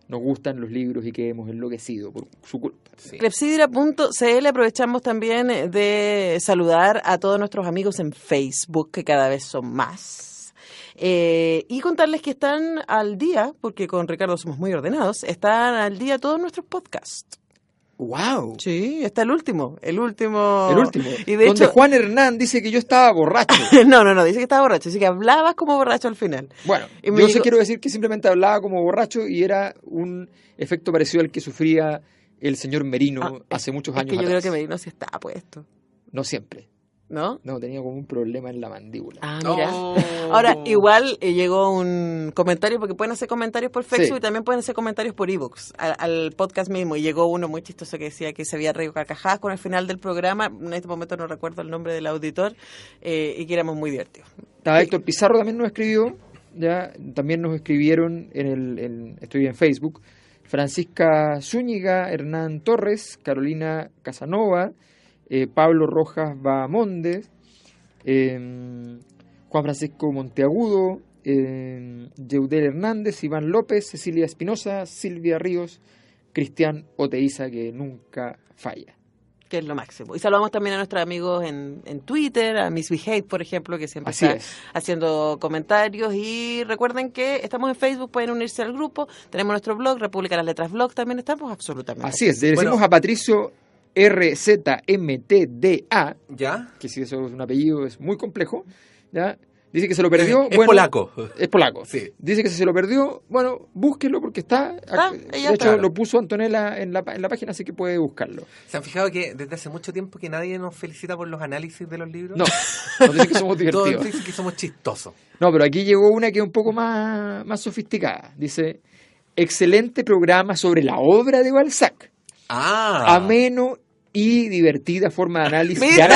nos gustan los libros y que hemos enloquecido por su culpa. Sí. Clepsidra.cl. Aprovechamos también de saludar a todos nuestros amigos en Facebook, que cada vez son más. Y contarles que están al día, porque con Ricardo somos muy ordenados, están al día todos nuestros podcasts. ¡Wow! Sí, está el último. El último. Y de donde hecho, Juan Hernán dice que yo estaba borracho. No, dice que estaba borracho, dice que hablabas como borracho al final. Bueno, Y me yo dijo- sí quiero decir que simplemente hablaba como borracho y era un efecto parecido al que sufría el señor Merino hace muchos años Es que yo atrás. creo que Merino sí está puesto, No siempre. ¿no? No, tenía como un problema en la mandíbula. Ah, mira. Oh. Ahora, igual llegó un comentario, porque pueden hacer comentarios por Facebook Sí. y también pueden hacer comentarios por ebooks al podcast mismo. Y llegó uno muy chistoso que decía que se había reído carcajadas con el final del programa. En este momento no recuerdo el nombre del auditor, y que éramos muy divertidos. Estaba Héctor Pizarro, también nos escribió. Ya, también nos escribieron estoy en Facebook. Francisca Zúñiga, Hernán Torres, Carolina Casanova, Pablo Rojas Bahamondes, Juan Francisco Monteagudo, Yeudel Hernández, Iván López, Cecilia Espinosa, Silvia Ríos, Cristian Oteiza, que nunca falla. Que es lo máximo. Y saludamos también a nuestros amigos en Twitter, a Miss Behave, por ejemplo, que siempre Así está es. haciendo comentarios. Y recuerden que estamos en Facebook, pueden unirse al grupo. Tenemos nuestro blog, República de las Letras Blog, también estamos absolutamente. Así es, le decimos Bueno. a Patricio RZMTDA, ¿Ya? que si eso es un apellido es muy complejo, ¿ya? Dice que se lo perdió. Es polaco. Es polaco. Sí. Dice que si se lo perdió, bueno, búsquelo porque está. Está, de ya hecho, está. lo puso Antonella en la página, así que puede buscarlo. ¿Se han fijado que desde hace mucho tiempo que nadie nos felicita por los análisis de los libros? No, nos dicen que somos Todos divertidos. dicen que somos chistosos. No, pero aquí llegó una que es un poco más sofisticada. Dice, excelente programa sobre la obra de Balzac. Ameno y divertida forma de análisis. Mira.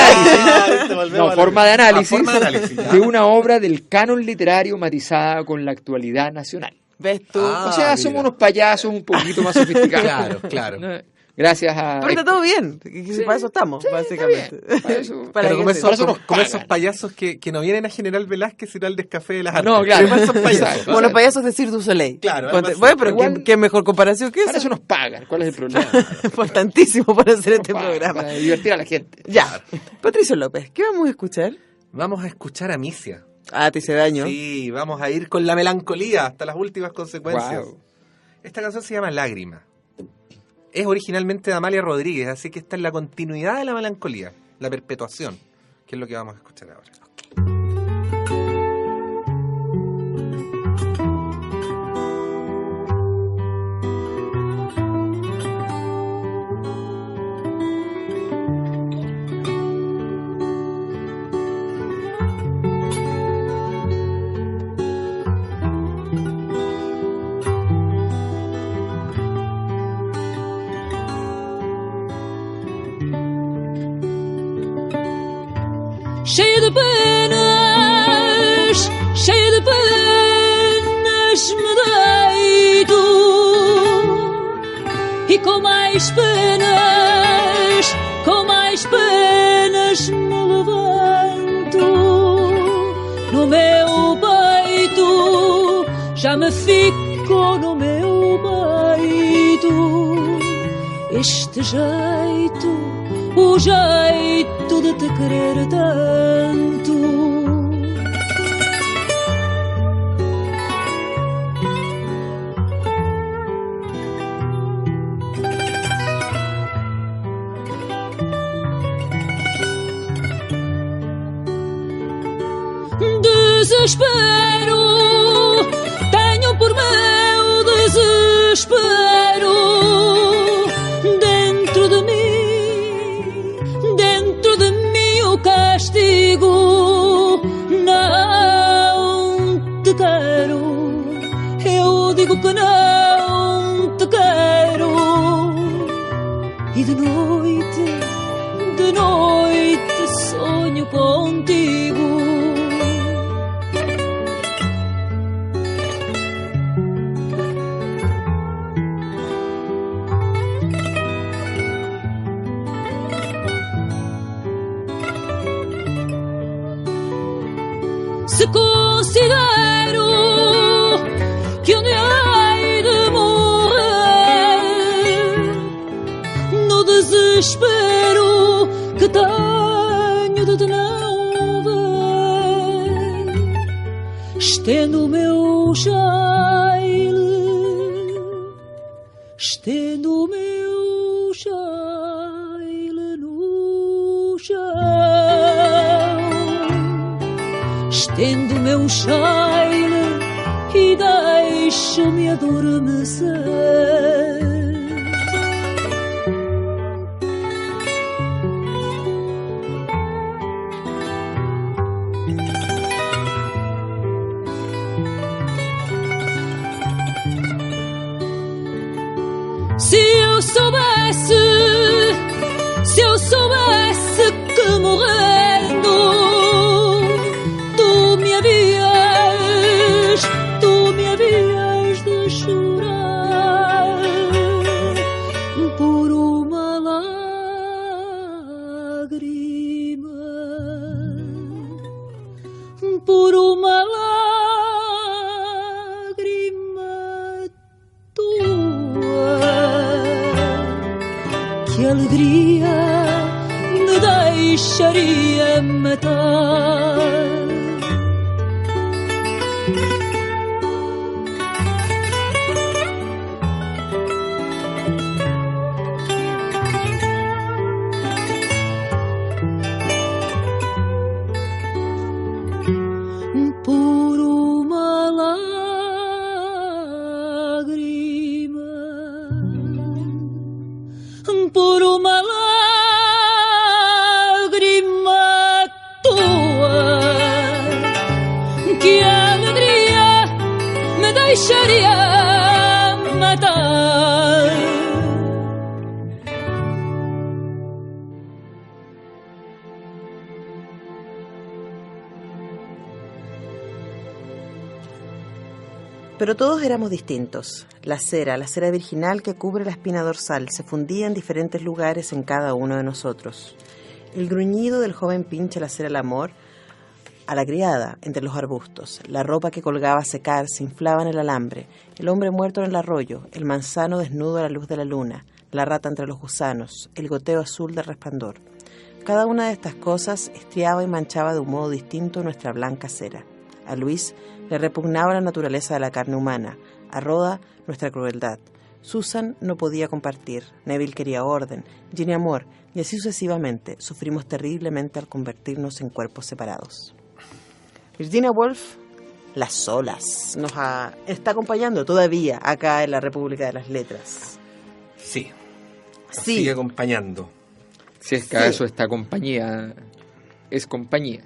Forma de análisis, forma de análisis, ya. de una obra del canon literario matizada con la actualidad nacional. ¿Ves tú? Ah, O sea, mira. somos unos payasos un poquito más sofisticados. Claro, claro. ¿No? Gracias a... Pero está todo bien. Para eso estamos, Sí, básicamente. está bien. Para eso- Para Pero como que esos, eso nos como pagan. esos payasos que no vienen a General Velázquez sino al Descafé de las Artes. No, claro. Como esos payasos. Exacto. Como los payasos de Cirque du Soleil. Claro, algo así. Bueno, pero Igual- ¿qué mejor comparación que Para eso? eso nos pagan. ¿Cuál es el problema? Importantísimo para hacer este Nos pagan, programa. Para divertir a la gente. Ya. Patricio López, ¿qué vamos a escuchar? Vamos a escuchar a Misia. Ah, te hice daño. Sí, vamos a ir con la melancolía hasta las últimas consecuencias. Wow. Esta canción se llama Lágrima. Es originalmente de Amalia Rodríguez, así que está en la continuidad de la melancolía, la perpetuación, que es lo que vamos a escuchar ahora. Cheia de penas, me deito e com mais penas me levanto. No meu peito já me fico no meu peito este jeito, o jeito de te querer tanto. Desespero, tenho por meu desespero dentro de mim o castigo. Não te quero, eu digo que não te quero. E de noite sonho contigo. se considero que onde hei de morrer, no desespero que tenho de te não ver, estendo o meu jaile, estendo o meu jaile no chão, estendo o meu jaile e deixo-me adormecer. Se eu soubesse que morrendo tu me havias de chorar por uma lágrima, por uma lágrima tua. Que alegria me deixaria matar. Por uma lágrima, por uma lágrima tua, que alegria me deixaria matar. Pero todos éramos distintos. La cera virginal que cubre la espina dorsal, se fundía en diferentes lugares en cada uno de nosotros. El gruñido del joven pinche la cera al amor a la criada entre los arbustos, la ropa que colgaba a secar se inflaba en el alambre, el hombre muerto en el arroyo, el manzano desnudo a la luz de la luna, la rata entre los gusanos, el goteo azul del resplandor. Cada una de estas cosas estriaba y manchaba de un modo distinto nuestra blanca cera. A Luis le repugnaba la naturaleza de la carne humana, a Rhoda nuestra crueldad. Susan no podía compartir, Neville quería orden, Ginny amor, y así sucesivamente sufrimos terriblemente al convertirnos en cuerpos separados. Virginia Woolf, Las olas, nos está acompañando todavía acá en la República de las Letras. Sí, Sí. sigue acompañando. Si es que a eso esta compañía es compañía.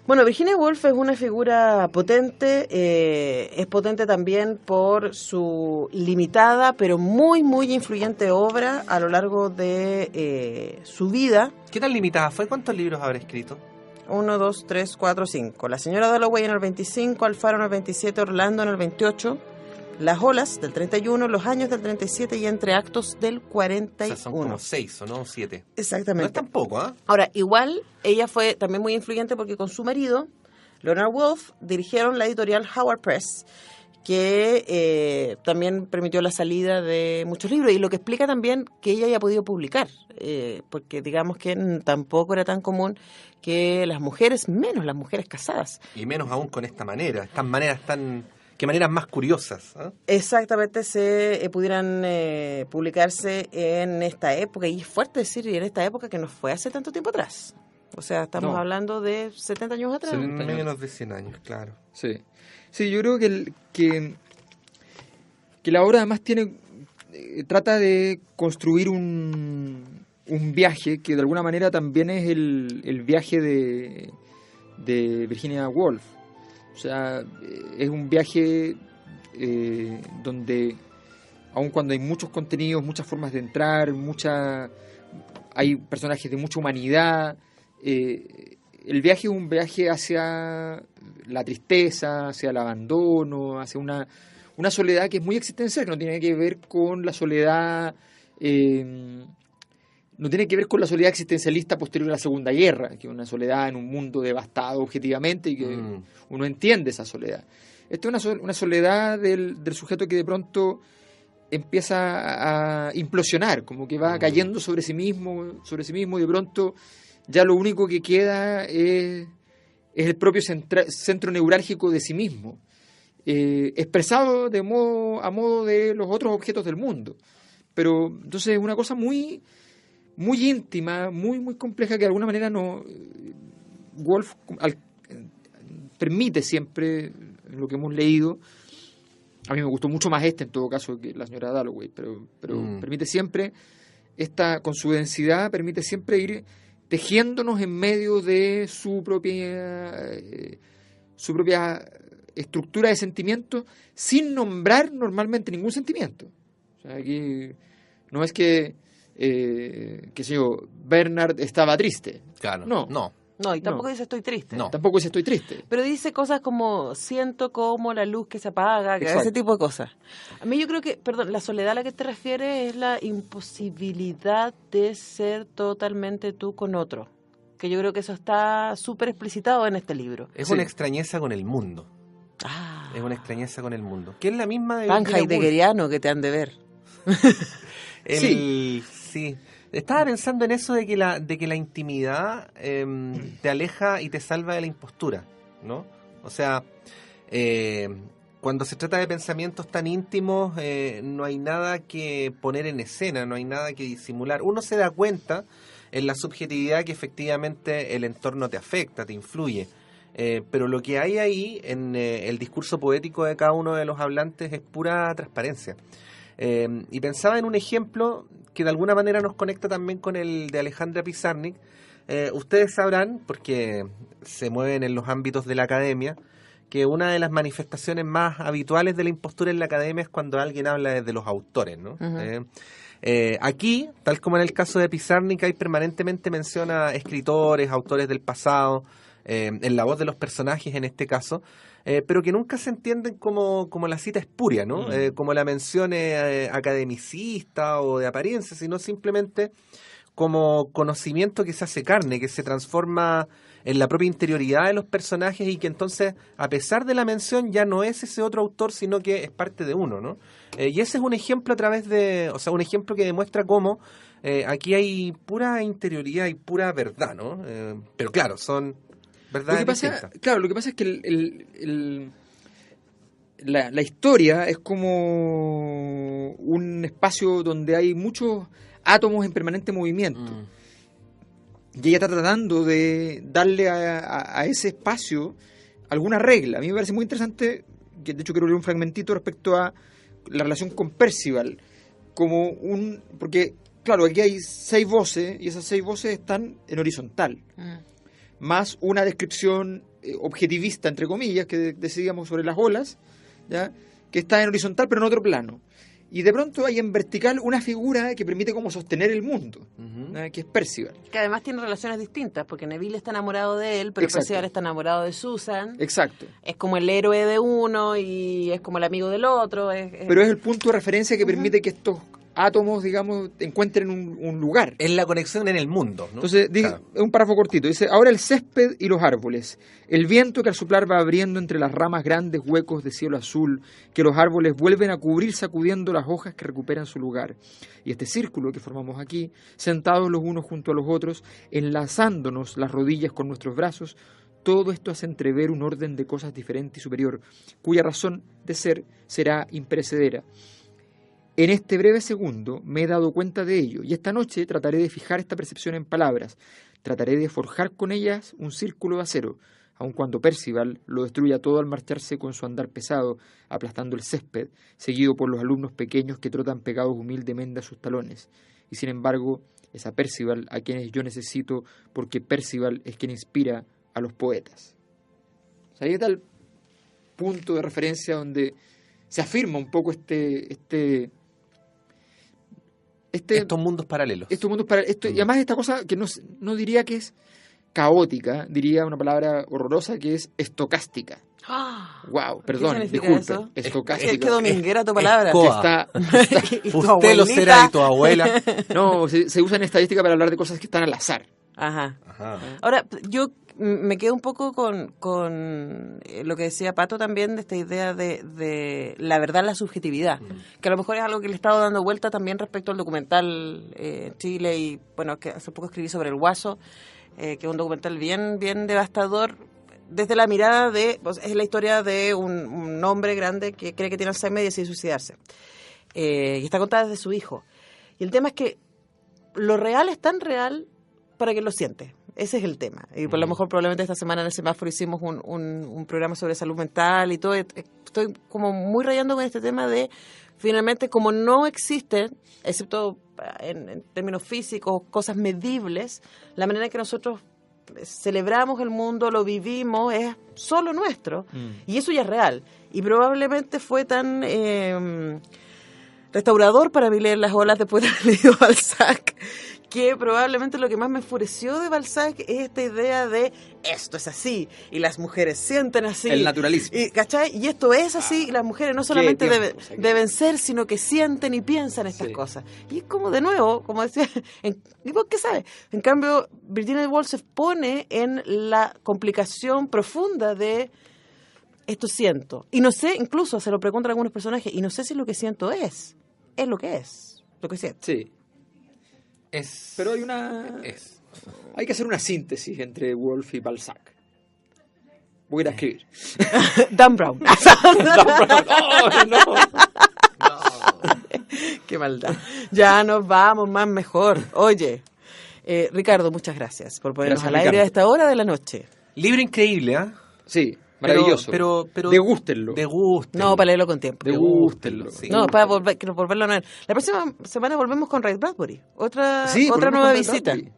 Bueno, Virginia Woolf es una figura potente, es potente también por su limitada pero muy, muy influyente obra a lo largo de su vida. ¿Qué tan limitada fue? ¿Cuántos libros habrá escrito? 1, 2, 3, 4, 5. La señora Dalloway en el 25, Alfaro en el 27, Orlando en el 28, Las olas del 31, Los años del 37 y Entre actos del 41. O sea, son como 6 o no 7. Exactamente. No es tampoco, ¿ah? Ahora, igual, ella fue también muy influyente porque con su marido, Leonard Woolf, dirigieron la editorial Howard Press, que también permitió la salida de muchos libros, y lo que explica también que ella haya podido publicar, porque digamos que tampoco era tan común que las mujeres, menos las mujeres casadas. Y menos aún con esta manera, estas maneras tan... ¿Qué maneras más curiosas? ¿Eh? Exactamente, se pudieran publicarse en esta época, y es fuerte decir en esta época que no fue hace tanto tiempo atrás. O sea, estamos hablando de 70 años atrás. Menos de 100 años, claro. Sí, sí, yo creo que la obra además trata de construir un viaje que de alguna manera también es el viaje de Virginia Woolf. O sea, es un viaje donde, aun cuando hay muchos contenidos, muchas formas de entrar, hay personajes de mucha humanidad, el viaje es un viaje hacia la tristeza, hacia el abandono, hacia una soledad que es muy existencial, que no tiene que ver con la soledad no tiene que ver con la soledad existencialista posterior a la Segunda Guerra, que es una soledad en un mundo devastado objetivamente y que uno entiende esa soledad. Esta es una soledad del sujeto que de pronto empieza a implosionar, como que va cayendo sobre sí mismo y de pronto ya lo único que queda es el propio centro neurálgico de sí mismo, expresado a modo de los otros objetos del mundo. Pero entonces es una cosa muy, muy íntima, muy, muy compleja, que de alguna manera Woolf permite siempre, en lo que hemos leído. A mí me gustó mucho más en todo caso, que la señora Dalloway, pero permite siempre, con su densidad, permite siempre ir tejiéndonos en medio de su propia estructura de sentimientos, sin nombrar normalmente ningún sentimiento. O sea, aquí no es que, qué sé yo, Bernard estaba triste. Claro, no, y tampoco dice estoy triste. No, tampoco dice estoy triste. Pero dice cosas como siento como la luz que se apaga, ese tipo de cosas. A mí yo creo que, la soledad a la que te refieres es la imposibilidad de ser totalmente tú con otro. Que yo creo que eso está súper explicitado en este libro. Es una extrañeza con el mundo. Es una extrañeza con el mundo. Que es la misma de Panja heideggeriano que te han de ver. Sí. Estaba pensando en eso de que la intimidad te aleja y te salva de la impostura, ¿no? O sea, cuando se trata de pensamientos tan íntimos, no hay nada que poner en escena, no hay nada que disimular. Uno se da cuenta en la subjetividad que efectivamente el entorno te afecta, te influye. Pero lo que hay ahí en el discurso poético de cada uno de los hablantes es pura transparencia. Y pensaba en un ejemplo que de alguna manera nos conecta también con el de Alejandra Pizarnik. Ustedes sabrán, porque se mueven en los ámbitos de la academia, que una de las manifestaciones más habituales de la impostura en la academia es cuando alguien habla desde los autores, ¿no? Aquí, tal como en el caso de Pizarnik, hay permanentemente mención a escritores, autores del pasado, en la voz de los personajes en este caso, pero que nunca se entienden como la cita espuria, ¿no? Como la mención academicista o de apariencia, sino simplemente como conocimiento que se hace carne, que se transforma en la propia interioridad de los personajes y que entonces, a pesar de la mención, ya no es ese otro autor, sino que es parte de uno, ¿no? Y ese es un ejemplo un ejemplo que demuestra cómo aquí hay pura interioridad y pura verdad, ¿no? Pero claro, son verdades distintas. Lo que pasa es que la historia es como un espacio donde hay muchos átomos en permanente movimiento. Y ella está tratando de darle a ese espacio alguna regla. A mí me parece muy interesante, que de hecho quiero leer un fragmentito respecto a la relación con Percival, porque claro, aquí hay 6 voces y esas 6 voces están en horizontal, más una descripción objetivista, entre comillas, que decidíamos sobre las olas, ¿ya? Que está en horizontal pero en otro plano. Y de pronto hay en vertical una figura que permite como sostener el mundo, que es Percival. Que además tiene relaciones distintas, porque Neville está enamorado de él, pero Exacto. Percival está enamorado de Susan. Exacto. Es como el héroe de uno y es como el amigo del otro. Pero es el punto de referencia que permite que estos átomos, digamos, encuentren un lugar. Es la conexión en el mundo, ¿no? Entonces, Claro. es un párrafo cortito. Dice, ahora el césped y los árboles, el viento que al soplar va abriendo entre las ramas grandes huecos de cielo azul, que los árboles vuelven a cubrir sacudiendo las hojas que recuperan su lugar. Y este círculo que formamos aquí, sentados los unos junto a los otros, enlazándonos las rodillas con nuestros brazos, todo esto hace entrever un orden de cosas diferente y superior, cuya razón de ser será imperecedera. En este breve segundo me he dado cuenta de ello, y esta noche trataré de fijar esta percepción en palabras, trataré de forjar con ellas un círculo de acero, aun cuando Percival lo destruya todo al marcharse con su andar pesado, aplastando el césped, seguido por los alumnos pequeños que trotan pegados humildemente a sus talones. Y sin embargo, es a Percival a quienes yo necesito, porque Percival es quien inspira a los poetas. O sea, ahí está el punto de referencia donde se afirma un poco estos mundos paralelos. Y además esta cosa que no diría que es caótica, diría una palabra horrorosa que es estocástica. Wow, perdón, ¿Qué significa disculpe. eso? Estocástica. Es que dominguera tu palabra. Escoba. Y tu Usted lo abuelita. será y tu abuela. No, se usa en estadística para hablar de cosas que están al azar. Ajá. Ajá. Ahora, yo me quedo un poco con lo que decía Pato también, de esta idea de la verdad, la subjetividad, que a lo mejor es algo que le he estado dando vuelta también respecto al documental Chile, y bueno, que hace poco escribí sobre El Guaso, que es un documental bien devastador, desde la mirada de, pues, es la historia de un hombre grande que cree que tiene Alzheimer y decide suicidarse, y está contada desde su hijo, y el tema es que lo real es tan real para que lo siente. Ese es el tema. Y por lo mejor probablemente esta semana en el semáforo hicimos un programa sobre salud mental y todo. Estoy como muy rayando con este tema de, finalmente, como no existen, excepto en términos físicos, cosas medibles, la manera en que nosotros celebramos el mundo, lo vivimos, es solo nuestro. Y eso ya es real. Y probablemente fue tan restaurador para mí leer Las olas después de haber leído Balzac, que probablemente lo que más me enfureció de Balzac es esta idea de esto es así, y las mujeres sienten así. El naturalismo. ¿Cachai? Y esto es así, y las mujeres no solamente deben ser, sino que sienten y piensan estas cosas. Y es como, de nuevo, como decía, ¿y vos qué sabes? En cambio, Virginia Woolf se pone en la complicación profunda de esto siento. Y no sé, incluso se lo preguntan a algunos personajes, y no sé si lo que siento es lo que es, lo que siento. Sí. Pero hay que hacer una síntesis entre Woolf y Balzac. Voy a ir a escribir. Dan Brown. ¡Oh, no! Qué maldad. Ya nos vamos, más mejor. Oye, Ricardo, muchas gracias por ponernos Gracias, al aire Ricardo. a esta hora de la noche. Libro increíble, ¿ah? Sí, maravilloso. Pero degústenlo. No, para leerlo con tiempo. Degústenlo. Sí. No, para volverlo a leer. La próxima semana volvemos con Ray Bradbury. Otra Sí, nueva volvemos con Ray visita. Bradbury.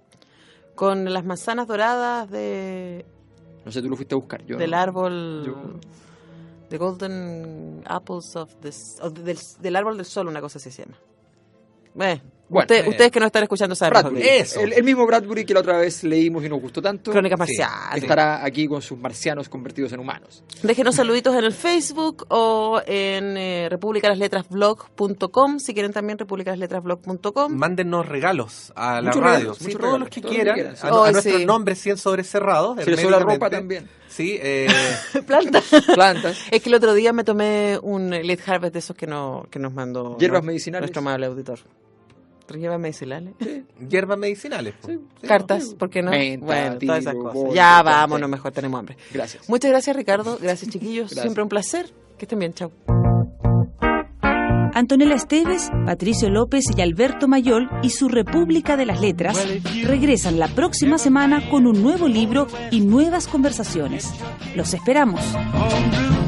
Con las manzanas doradas No sé, tú lo fuiste a buscar. del árbol... The Golden Apples del árbol del sol, una cosa así se llama. Bueno, ustedes que no están escuchando saben mejor Bradbury. que yo. Eso. El mismo Bradbury que la otra vez leímos y nos gustó tanto. Crónicas marciales. Estará aquí con sus marcianos convertidos en humanos. Déjenos saluditos en el Facebook o en republicalasletrasblog.com. Si quieren también republicalasletrasblog.com. Mándennos regalos a la Muchos radio. regalos, Sí, muchos todos regalos, los que todos quieran. los que quieran, sí. A Hoy nuestros sí. nombres 100 sobrecerrados. Se les sobra ropa herméticamente. también. Sí, Plantas. Plantas. Es que el otro día me tomé un Late Harvest de esos que nos mandó Hierbas medicinales. nuestro amable auditor. ¿Hierbas medicinales? hierbas medicinales. po. Sí. Cartas, ¿por qué no? Menta, Bueno, todas esas tilo, cosas. boldo, Ya todo. vámonos, mejor tenemos hambre. Gracias. Muchas gracias, Ricardo. Gracias, chiquillos. Gracias. Siempre un placer. Que estén bien. Chao. Antonella Esteves, Patricio López y Alberto Mayol y su República de las Letras regresan la próxima semana con un nuevo libro y nuevas conversaciones. Los esperamos. On blue